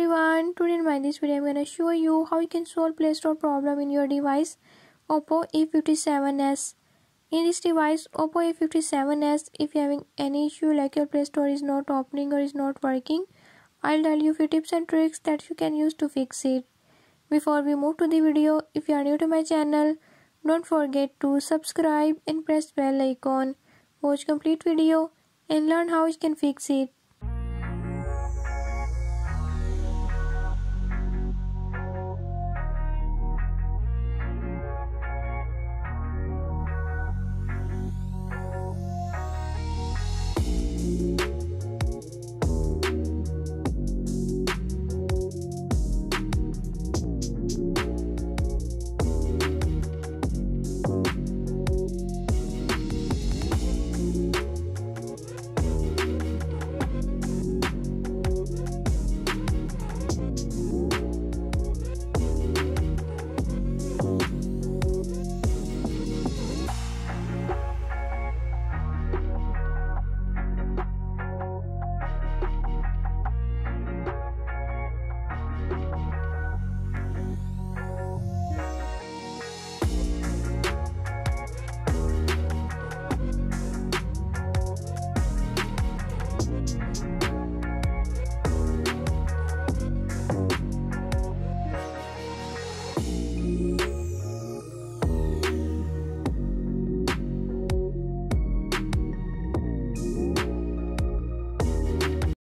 everyone, today in this video I'm gonna show you how you can solve Play Store problem in your device Oppo A57s. In this device Oppo A57s, if you're having any issue like your Play Store is not opening or is not working, I'll tell you few tips and tricks that you can use to fix it. Before we move to the video, if you are new to my channel, don't forget to subscribe and press bell icon. Watch complete video and learn how you can fix it.